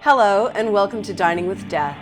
Hello and welcome to Dining with Death.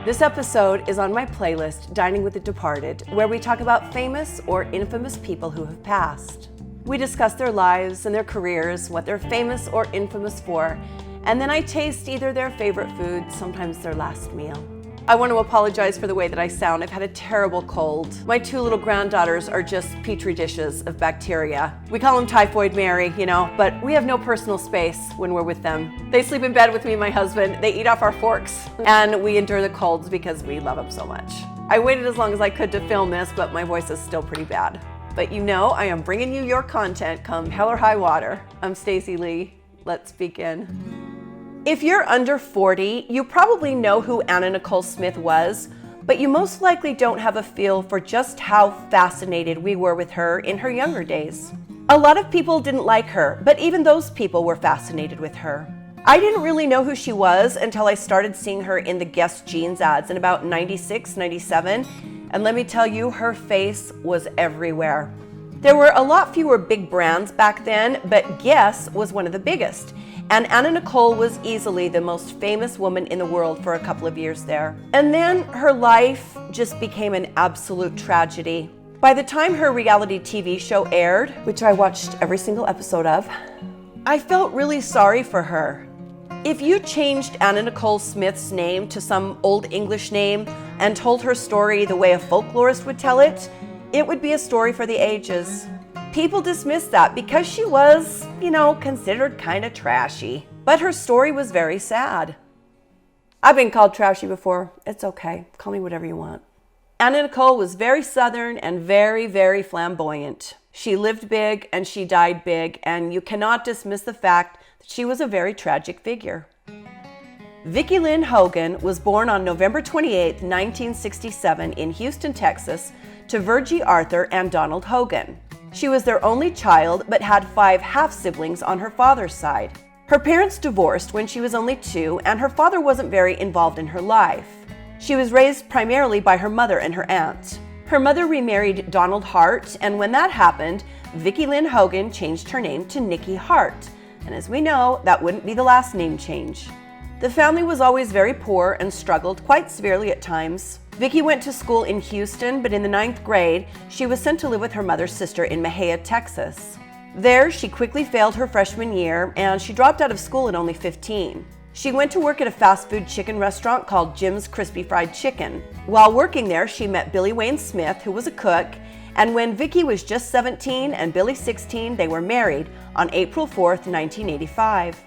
This episode is on my playlist, Dining with the Departed, where we talk about famous or infamous people who have passed. We discuss their lives and their careers, what they're famous or infamous for, and then I taste either their favorite food, sometimes their last meal. I want to apologize for the way that I sound. I've had a terrible cold. My two little granddaughters are just petri dishes of bacteria. We call them Typhoid Mary, but we have no personal space when we're with them. They sleep in bed with me and my husband. They eat off our forks, and we endure the colds because we love them so much. I waited as long as I could to film this, but my voice is still pretty bad. But I am bringing you your content come hell or high water. I'm Stacey Lee. Let's begin. If you're under 40, you probably know who Anna Nicole Smith was, but you most likely don't have a feel for just how fascinated we were with her in her younger days. A lot of people didn't like her, but even those people were fascinated with her. I didn't really know who she was until I started seeing her in the Guess jeans ads in about 96, 97, and let me tell you, her face was everywhere. There were a lot fewer big brands back then, but Guess was one of the biggest. And Anna Nicole was easily the most famous woman in the world for a couple of years there. And then her life just became an absolute tragedy. By the time her reality TV show aired, which I watched every single episode of, I felt really sorry for her. If you changed Anna Nicole Smith's name to some old English name and told her story the way a folklorist would tell it, it would be a story for the ages. People dismissed that because she was, considered kind of trashy. But her story was very sad. I've been called trashy before. It's okay. Call me whatever you want. Anna Nicole was very Southern and very, very flamboyant. She lived big and she died big, and you cannot dismiss the fact that she was a very tragic figure. Vicki Lynn Hogan was born on November 28, 1967 in Houston, Texas, to Virgie Arthur and Donald Hogan. She was their only child, but had 5 half-siblings on her father's side. Her parents divorced when she was only 2, and her father wasn't very involved in her life. She was raised primarily by her mother and her aunt. Her mother remarried Donald Hart, and when that happened, Vicki Lynn Hogan changed her name to Nikki Hart. And as we know, that wouldn't be the last name change. The family was always very poor and struggled quite severely at times. Vicki went to school in Houston, but in the 9th grade, she was sent to live with her mother's sister in Mejia, Texas. There, she quickly failed her freshman year, and she dropped out of school at only 15. She went to work at a fast food chicken restaurant called Jim's Crispy Fried Chicken. While working there, she met Billy Wayne Smith, who was a cook, and when Vicki was just 17 and Billy 16, they were married on April 4th, 1985.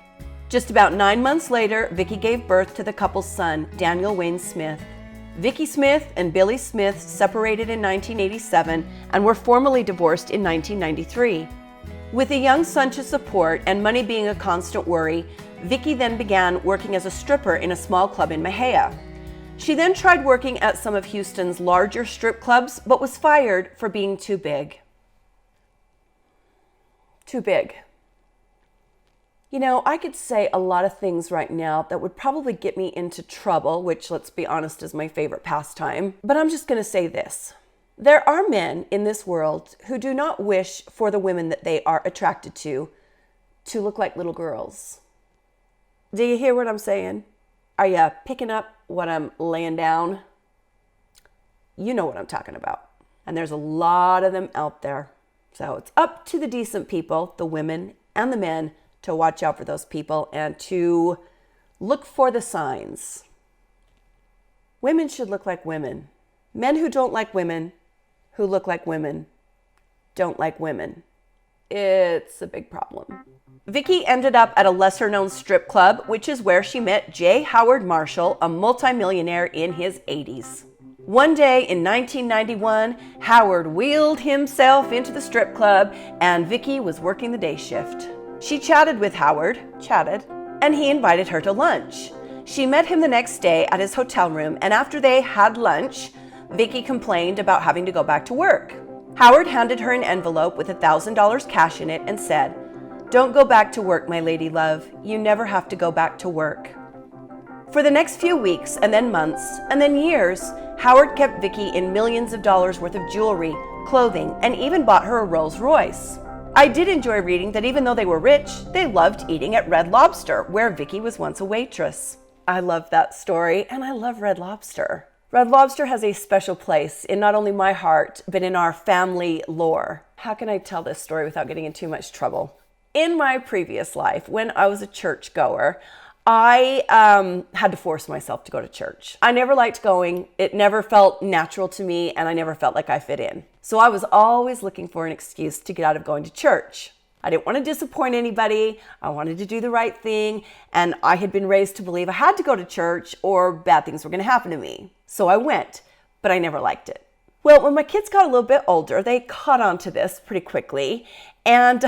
Just about 9 months later, Vicki gave birth to the couple's son, Daniel Wayne Smith. Vicki Smith and Billy Smith separated in 1987 and were formally divorced in 1993. With a young son to support and money being a constant worry, Vicki then began working as a stripper in a small club in Mejia. She then tried working at some of Houston's larger strip clubs, but was fired for being too big. Too big. I could say a lot of things right now that would probably get me into trouble, which, let's be honest, is my favorite pastime. But I'm just going to say this. There are men in this world who do not wish for the women that they are attracted to look like little girls. Do you hear what I'm saying? Are you picking up what I'm laying down? You know what I'm talking about. And there's a lot of them out there. So it's up to the decent people, the women and the men, to watch out for those people and to look for the signs. Women should look like women. Men who don't like women, who look like women, don't like women. It's a big problem. Vicki ended up at a lesser-known strip club, which is where she met J. Howard Marshall, a multimillionaire in his 80s. One day in 1991, Howard wheeled himself into the strip club and Vicki was working the day shift. She chatted with Howard, and he invited her to lunch. She met him the next day at his hotel room, and after they had lunch, Vicki complained about having to go back to work. Howard handed her an envelope with $1,000 cash in it and said, "Don't go back to work, my lady love. You never have to go back to work." For the next few weeks, and then months, and then years, Howard kept Vicki in millions of dollars worth of jewelry, clothing, and even bought her a Rolls Royce. I did enjoy reading that even though they were rich, they loved eating at Red Lobster, where Vicki was once a waitress. I love that story, and I love Red Lobster. Red Lobster has a special place in not only my heart, but in our family lore. How can I tell this story without getting in too much trouble? In my previous life, when I was a churchgoer, I had to force myself to go to church. I never liked going. It never felt natural to me, and I never felt like I fit in. So I was always looking for an excuse to get out of going to church. I didn't want to disappoint anybody. I wanted to do the right thing, and I had been raised to believe I had to go to church or bad things were going to happen to me. So I went, but I never liked it. Well, when my kids got a little bit older, they caught on to this pretty quickly, and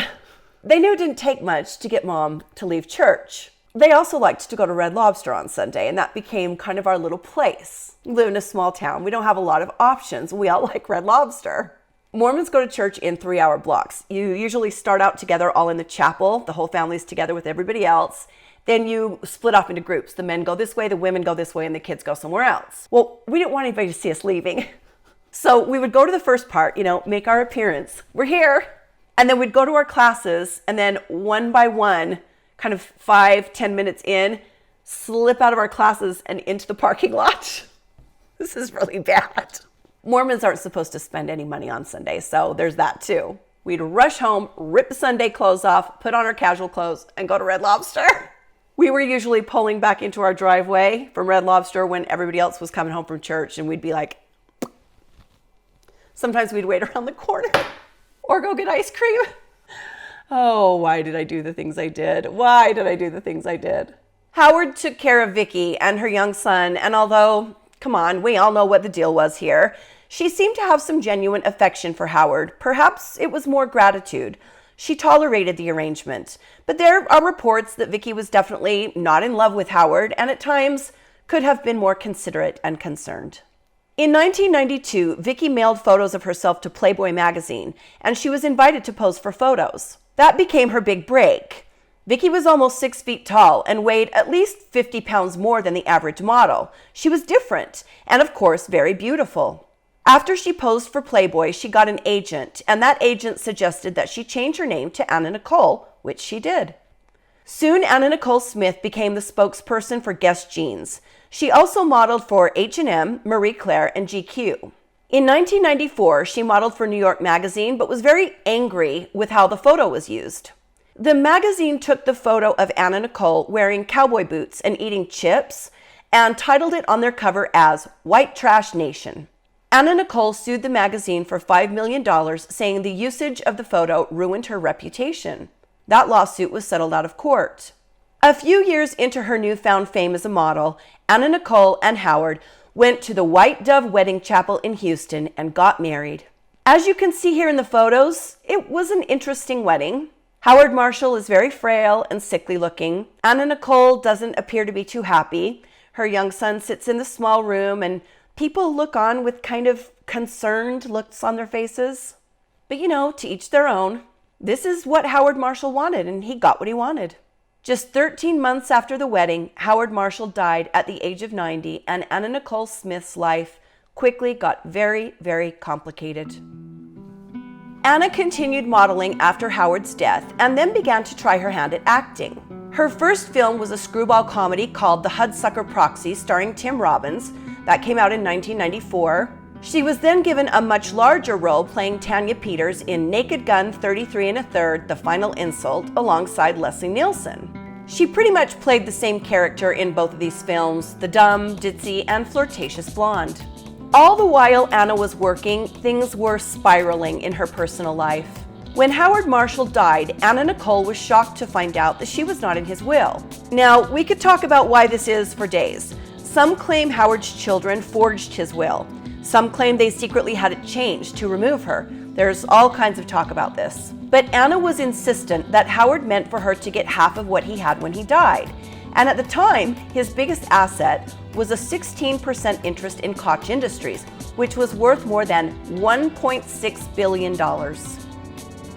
they knew it didn't take much to get Mom to leave church. They also liked to go to Red Lobster on Sunday, and that became kind of our little place. We live in a small town. We don't have a lot of options. We all like Red Lobster. Mormons go to church in 3-hour blocks. You usually start out together all in the chapel. The whole family's together with everybody else. Then you split off into groups. The men go this way, the women go this way, and the kids go somewhere else. Well, we didn't want anybody to see us leaving. So we would go to the first part, make our appearance. We're here. And then we'd go to our classes, and then one by one, kind of 5-10 minutes in, slip out of our classes and into the parking lot. This is really bad. Mormons aren't supposed to spend any money on Sunday, so there's that too. We'd rush home, rip the Sunday clothes off, put on our casual clothes, and go to Red Lobster. We were usually pulling back into our driveway from Red Lobster when everybody else was coming home from church, and we'd be like, sometimes we'd wait around the corner or go get ice cream. Oh, why did I do the things I did? Why did I do the things I did? Howard took care of Vicky and her young son, and although, come on, we all know what the deal was here, she seemed to have some genuine affection for Howard. Perhaps it was more gratitude. She tolerated the arrangement, but there are reports that Vicky was definitely not in love with Howard and at times could have been more considerate and concerned. In 1992, Vicky mailed photos of herself to Playboy magazine, and she was invited to pose for photos. That became her big break. Vicky was almost 6 feet tall and weighed at least 50 pounds more than the average model. She was different and, of course, very beautiful. After she posed for Playboy, she got an agent, and that agent suggested that she change her name to Anna Nicole, which she did. Soon, Anna Nicole Smith became the spokesperson for Guess Jeans. She also modeled for H&M, Marie Claire, and GQ. In 1994, she modeled for New York Magazine, but was very angry with how the photo was used. The magazine took the photo of Anna Nicole wearing cowboy boots and eating chips and titled it on their cover as White Trash Nation. Anna Nicole sued the magazine for $5 million, saying the usage of the photo ruined her reputation. That lawsuit was settled out of court. A few years into her newfound fame as a model, Anna Nicole and Howard went to the White Dove Wedding Chapel in Houston and got married. As you can see here in the photos, it was an interesting wedding. Howard Marshall is very frail and sickly looking. Anna Nicole doesn't appear to be too happy. Her young son sits in the small room and people look on with kind of concerned looks on their faces. But to each their own. This is what Howard Marshall wanted, and he got what he wanted. Just 13 months after the wedding, Howard Marshall died at the age of 90, and Anna Nicole Smith's life quickly got very, very complicated. Anna continued modeling after Howard's death and then began to try her hand at acting. Her first film was a screwball comedy called The Hudsucker Proxy, starring Tim Robbins. That came out in 1994. She was then given a much larger role playing Tanya Peters in Naked Gun 33 1/3, The Final Insult, alongside Leslie Nielsen. She pretty much played the same character in both of these films, the dumb, ditzy, and flirtatious blonde. All the while Anna was working, things were spiraling in her personal life. When Howard Marshall died, Anna Nicole was shocked to find out that she was not in his will. Now, we could talk about why this is for days. Some claim Howard's children forged his will. Some claim they secretly had it changed to remove her. There's all kinds of talk about this. But Anna was insistent that Howard meant for her to get half of what he had when he died. And at the time, his biggest asset was a 16% interest in Koch Industries, which was worth more than $1.6 billion.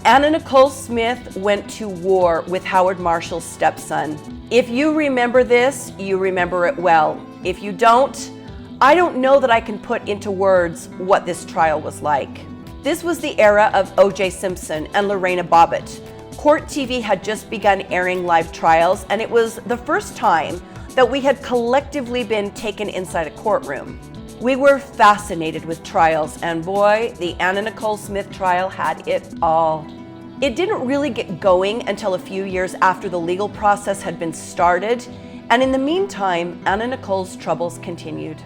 Anna Nicole Smith went to war with Howard Marshall's stepson. If you remember this, you remember it well. If you don't, I don't know that I can put into words what this trial was like. This was the era of O.J. Simpson and Lorena Bobbitt. Court TV had just begun airing live trials, and it was the first time that we had collectively been taken inside a courtroom. We were fascinated with trials, and boy, the Anna Nicole Smith trial had it all. It didn't really get going until a few years after the legal process had been started, and in the meantime, Anna Nicole's troubles continued.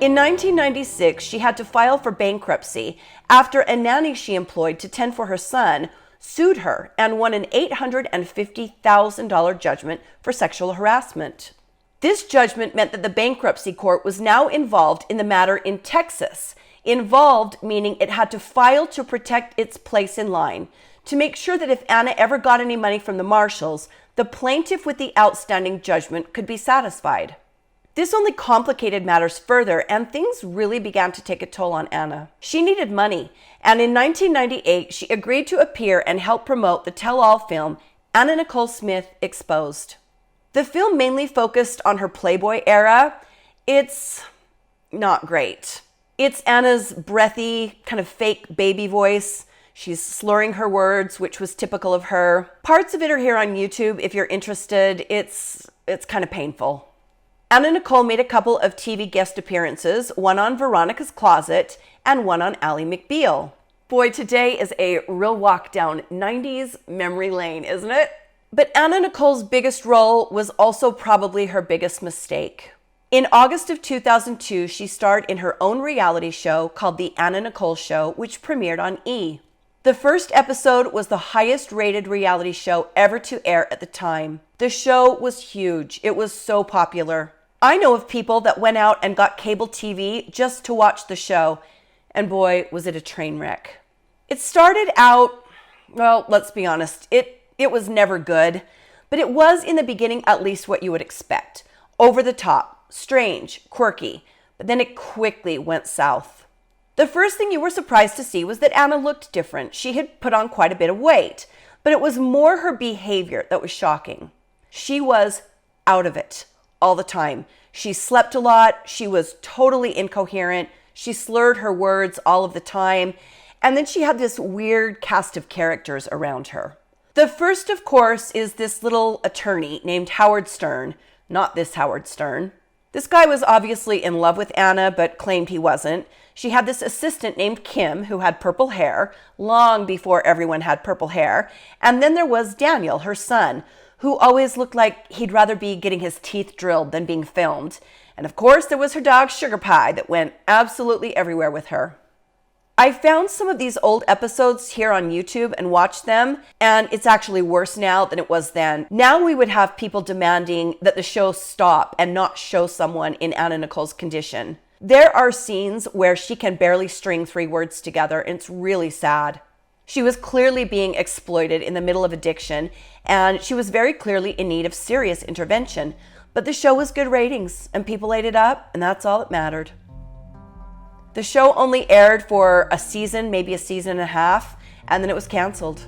In 1996, she had to file for bankruptcy after a nanny she employed to tend for her son sued her and won an $850,000 judgment for sexual harassment. This judgment meant that the bankruptcy court was now involved in the matter in Texas. Involved meaning it had to file to protect its place in line, to make sure that if Anna ever got any money from the marshals, the plaintiff with the outstanding judgment could be satisfied. This only complicated matters further, and things really began to take a toll on Anna. She needed money, and in 1998, she agreed to appear and help promote the tell-all film, Anna Nicole Smith Exposed. The film mainly focused on her Playboy era. It's not great. It's Anna's breathy, kind of fake baby voice. She's slurring her words, which was typical of her. Parts of it are here on YouTube if you're interested. It's kind of painful. Anna Nicole made a couple of TV guest appearances, one on Veronica's Closet and one on Ally McBeal. Boy, today is a real walk down 90s memory lane, isn't it? But Anna Nicole's biggest role was also probably her biggest mistake. In August of 2002, she starred in her own reality show called The Anna Nicole Show, which premiered on E! The first episode was the highest rated reality show ever to air at the time. The show was huge. It was so popular. I know of people that went out and got cable TV just to watch the show, and boy, was it a train wreck. It started out, well, let's be honest, it was never good, but it was in the beginning at least what you would expect. Over the top, strange, quirky, but then it quickly went south. The first thing you were surprised to see was that Anna looked different. She had put on quite a bit of weight, but it was more her behavior that was shocking. She was out of it all the time. She slept a lot. She was totally incoherent. She slurred her words all of the time. And then she had this weird cast of characters around her. The first, of course, is this little attorney named Howard Stern. Not this Howard Stern. This guy was obviously in love with Anna, but claimed he wasn't. She had this assistant named Kim who had purple hair, long before everyone had purple hair. And then there was Daniel, her son, who always looked like he'd rather be getting his teeth drilled than being filmed. And of course, there was her dog Sugar Pie that went absolutely everywhere with her. I found some of these old episodes here on YouTube and watched them, and it's actually worse now than it was then. Now we would have people demanding that the show stop and not show someone in Anna Nicole's condition. There are scenes where she can barely string 3 words together, and it's really sad. She was clearly being exploited in the middle of addiction, and she was very clearly in need of serious intervention. But the show was good ratings, and people ate it up, and that's all that mattered. The show only aired for a season, maybe a season and a half, and then it was canceled.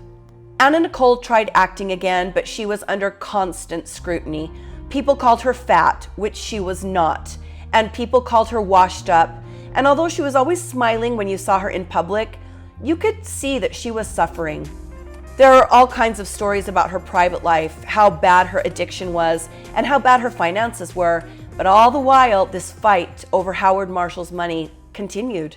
Anna Nicole tried acting again, but she was under constant scrutiny. People called her fat, which she was not, and people called her washed up. And although she was always smiling when you saw her in public, you could see that she was suffering. There are all kinds of stories about her private life, how bad her addiction was, and how bad her finances were, but all the while, this fight over Howard Marshall's money continued.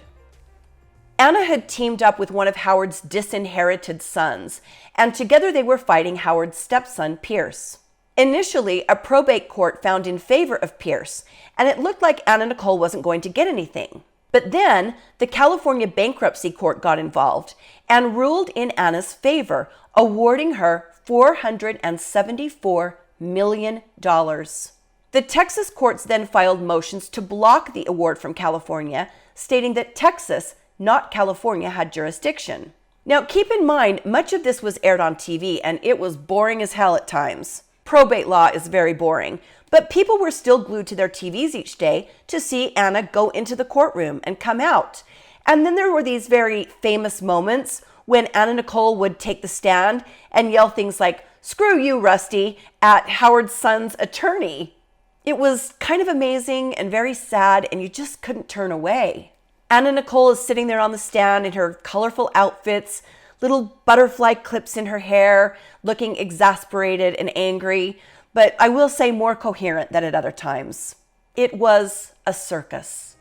Anna had teamed up with one of Howard's disinherited sons, and together they were fighting Howard's stepson, Pierce. Initially, a probate court found in favor of Pierce, and it looked like Anna Nicole wasn't going to get anything. But then, the California bankruptcy court got involved and ruled in Anna's favor, awarding her $474 million. The Texas courts then filed motions to block the award from California, stating that Texas, not California, had jurisdiction. Now, keep in mind, much of this was aired on TV, and it was boring as hell at times. Probate law is very boring, but people were still glued to their TVs each day to see Anna go into the courtroom and come out. And then there were these very famous moments when Anna Nicole would take the stand and yell things like, "Screw you, Rusty," at Howard's son's attorney. It was kind of amazing and very sad, and you just couldn't turn away. Anna Nicole is sitting there on the stand in her colorful outfits, little butterfly clips in her hair, looking exasperated and angry. but I will say more coherent than at other times. It was a circus.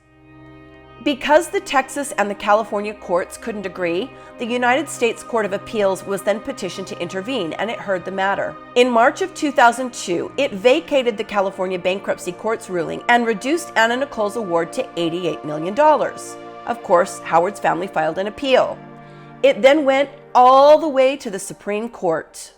Because the Texas and the California courts couldn't agree, the United States Court of Appeals was then petitioned to intervene, and it heard the matter. In March of 2002, it vacated the California bankruptcy court's ruling and reduced Anna Nicole's award to $88 million. Of course, Howard's family filed an appeal. It then went all the way to the Supreme Court.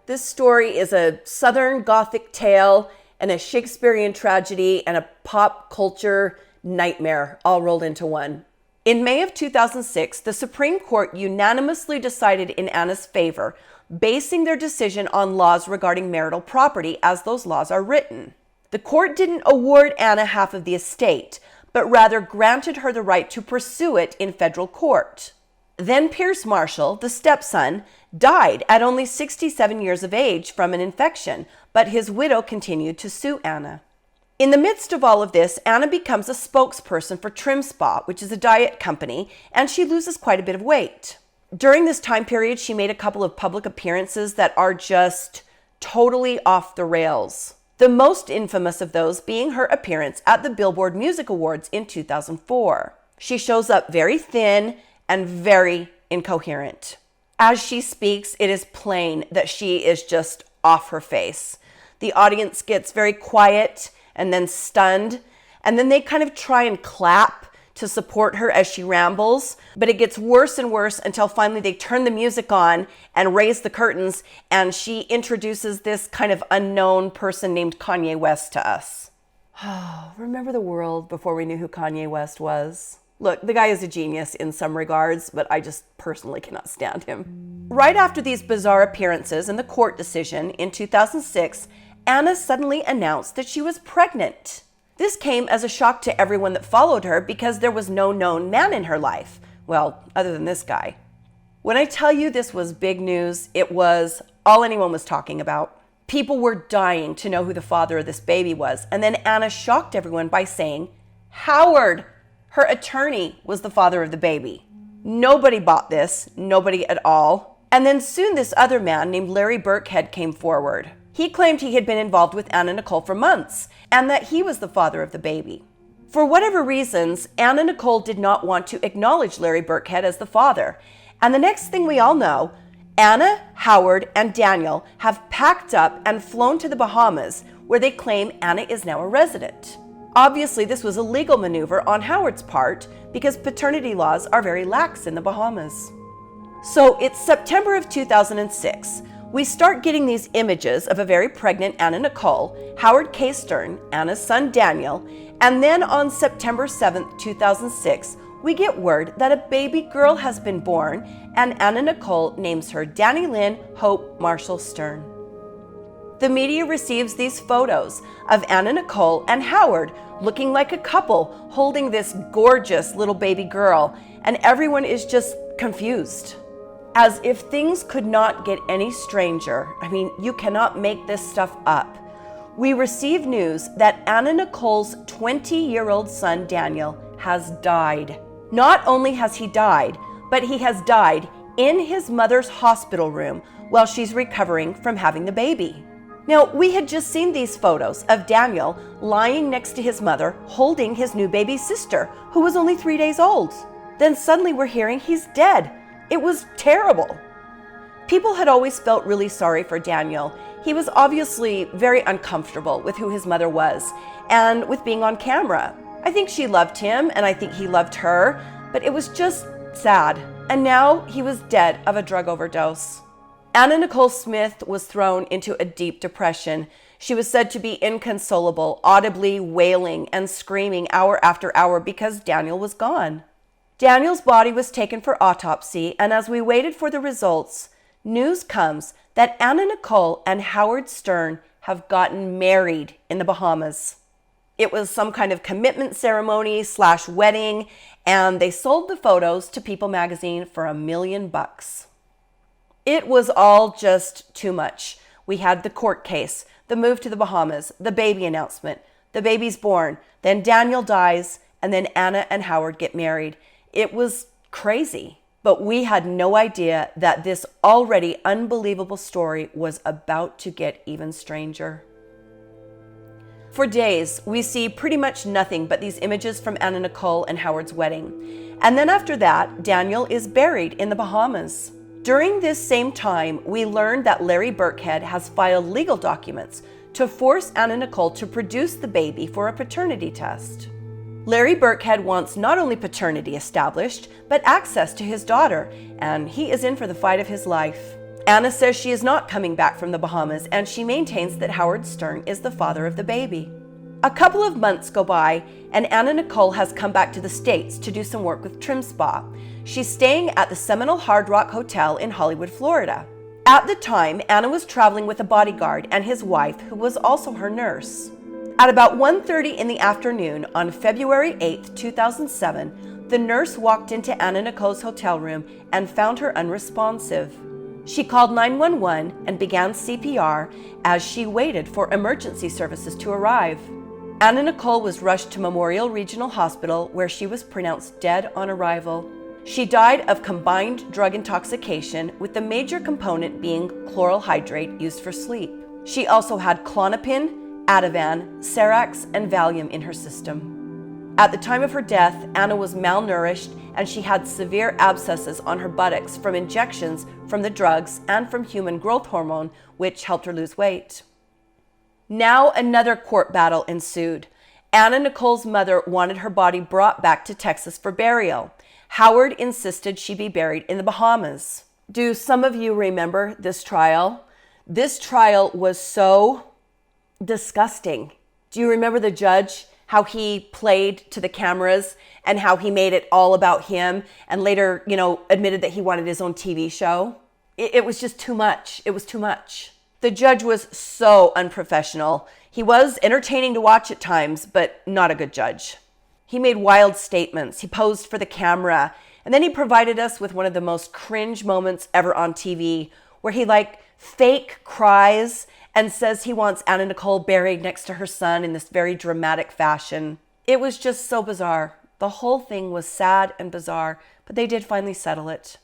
This story is a Southern Gothic tale and a Shakespearean tragedy and a pop culture nightmare all rolled into one. In May of 2006, the Supreme Court unanimously decided in Anna's favor, basing their decision on laws regarding marital property as those laws are written. The court didn't award Anna half of the estate, but rather granted her the right to pursue it in federal court. Then Pierce Marshall, the stepson, died at only 67 years of age from an infection, but his widow continued to sue Anna. In the midst of all of this, Anna becomes a spokesperson for Trim Spa, which is a diet company, and she loses quite a bit of weight. During this time period, she made a couple of public appearances that are just totally off the rails. The most infamous of those being her appearance at the Billboard Music Awards in 2004. She shows up very thin and very incoherent. As she speaks, it is plain that she is just off her face. The audience gets very quiet and then stunned, and then they kind of try and clap to support her as she rambles, but it gets worse and worse until finally they turn the music on and raise the curtains, and she introduces this kind of unknown person named Kanye West to us. Remember the world before we knew who Kanye West was? Look, the guy is a genius in some regards, but I just personally cannot stand him. Right after these bizarre appearances and the court decision in 2006, Anna suddenly announced that she was pregnant. This came as a shock to everyone that followed her because there was no known man in her life. Well, other than this guy. When I tell you this was big news, it was all anyone was talking about. People were dying to know who the father of this baby was. And then Anna shocked everyone by saying, Howard, her attorney, was the father of the baby. Nobody bought this, nobody at all. And then soon this other man named Larry Burkhead came forward. He claimed he had been involved with Anna Nicole for months and that he was the father of the baby. For whatever reasons, Anna Nicole did not want to acknowledge Larry Burkhead as the father. And the next thing we all know, Anna, Howard, and Daniel have packed up and flown to the Bahamas, where they claim Anna is now a resident. Obviously, this was a legal maneuver on Howard's part because paternity laws are very lax in the Bahamas. So it's September of 2006. We start getting these images of a very pregnant Anna Nicole, Howard K. Stern, Anna's son Daniel, and then on September 7th, 2006, we get word that a baby girl has been born, and Anna Nicole names her Danny Lynn Hope Marshall Stern. The media receives these photos of Anna Nicole and Howard looking like a couple holding this gorgeous little baby girl, and everyone is just confused. As if things could not get any stranger. I mean, you cannot make this stuff up. We receive news that Anna Nicole's 20-year-old son, Daniel, has died. Not only has he died, but he has died in his mother's hospital room while she's recovering from having the baby. Now, we had just seen these photos of Daniel lying next to his mother, holding his new baby sister, who was only 3 days old. Then suddenly we're hearing he's dead. It was terrible. People had always felt really sorry for Daniel. He was obviously very uncomfortable with who his mother was and with being on camera. I think she loved him and I think he loved her, but it was just sad. And now he was dead of a drug overdose. Anna Nicole Smith was thrown into a deep depression. She was said to be inconsolable, audibly wailing and screaming hour after hour because Daniel was gone. Daniel's body was taken for autopsy, and as we waited for the results, news comes that Anna Nicole and Howard Stern have gotten married in the Bahamas. It was some kind of commitment ceremony / wedding, and they sold the photos to People magazine for $1 million. It was all just too much. We had the court case, the move to the Bahamas, the baby announcement, the baby's born, then Daniel dies, and then Anna and Howard get married. It was crazy. But we had no idea that this already unbelievable story was about to get even stranger. For days, we see pretty much nothing but these images from Anna Nicole and Howard's wedding. And then after that, Daniel is buried in the Bahamas. During this same time, we learned that Larry Burkhead has filed legal documents to force Anna Nicole to produce the baby for a paternity test. Larry Burkhead wants not only paternity established, but access to his daughter, and he is in for the fight of his life. Anna says she is not coming back from the Bahamas, and she maintains that Howard Stern is the father of the baby. A couple of months go by, and Anna Nicole has come back to the States to do some work with Trim Spa. She's staying at the Seminole Hard Rock Hotel in Hollywood, Florida. At the time, Anna was traveling with a bodyguard and his wife, who was also her nurse. At about 1:30 in the afternoon on February 8, 2007, the nurse walked into Anna Nicole's hotel room and found her unresponsive. She called 911 and began CPR as she waited for emergency services to arrive. Anna Nicole was rushed to Memorial Regional Hospital, where she was pronounced dead on arrival. She died of combined drug intoxication, with the major component being chloral hydrate used for sleep. She also had Klonopin, Ativan, Serax, and Valium in her system. At the time of her death, Anna was malnourished and she had severe abscesses on her buttocks from injections from the drugs and from human growth hormone, which helped her lose weight. Now another court battle ensued. Anna Nicole's mother wanted her body brought back to Texas for burial. Howard insisted she be buried in the Bahamas. Do some of you remember this trial? This trial was so disgusting. Do you remember the judge, how he played to the cameras and how he made it all about him and later, admitted that he wanted his own TV show? It was just too much. It was too much. The judge was so unprofessional. He was entertaining to watch at times, but not a good judge. He made wild statements. He posed for the camera. And then he provided us with one of the most cringe moments ever on TV, where he fake cries and says he wants Anna Nicole buried next to her son in this very dramatic fashion. It was just so bizarre. The whole thing was sad and bizarre, but they did finally settle it.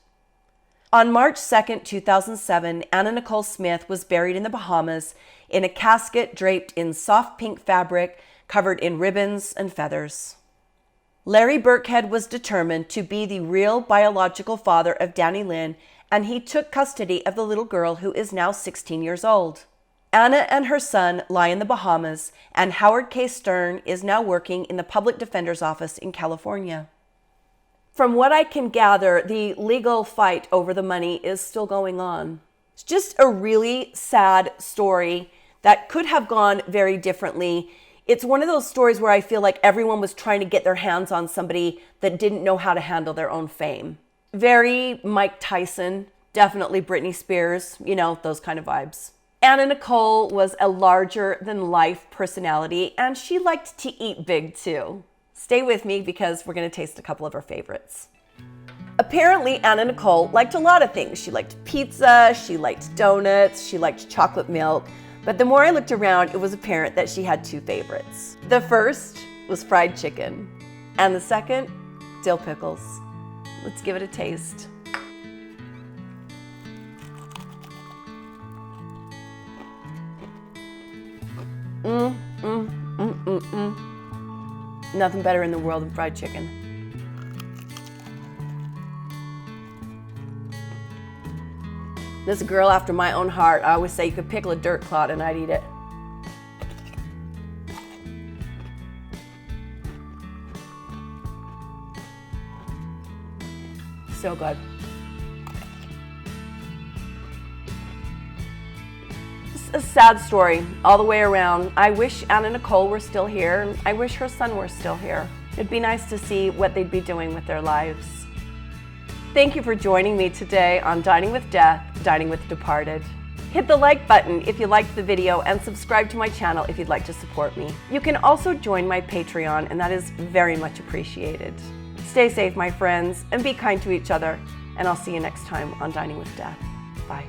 On March 2nd, 2007, Anna Nicole Smith was buried in the Bahamas in a casket draped in soft pink fabric covered in ribbons and feathers. Larry Burkhead was determined to be the real biological father of Danny Lynn, and he took custody of the little girl who is now 16 years old. Anna and her son lie in the Bahamas, and Howard K. Stern is now working in the public defender's office in California. From what I can gather, the legal fight over the money is still going on. It's just a really sad story that could have gone very differently. It's one of those stories where I feel like everyone was trying to get their hands on somebody that didn't know how to handle their own fame. Very Mike Tyson, definitely Britney Spears, those kind of vibes. Anna Nicole was a larger-than-life personality, and she liked to eat big, too. Stay with me because we're going to taste a couple of her favorites. Apparently, Anna Nicole liked a lot of things. She liked pizza, she liked donuts, she liked chocolate milk. But the more I looked around, it was apparent that she had two favorites. The first was fried chicken, and the second, dill pickles. Let's give it a taste. Nothing better in the world than fried chicken. This is a girl after my own heart. I always say you could pickle a dirt clod and I'd eat it. So good. A sad story all the way around. I wish Anna Nicole were still here, and I wish her son were still here. It'd be nice to see what they'd be doing with their lives. Thank you for joining me today on Dining with Death, Dining with the Departed. Hit the like button if you liked the video and subscribe to my channel if you'd like to support me. You can also join my Patreon, and that is very much appreciated. Stay safe, my friends, and be kind to each other, and I'll see you next time on Dining with Death. Bye.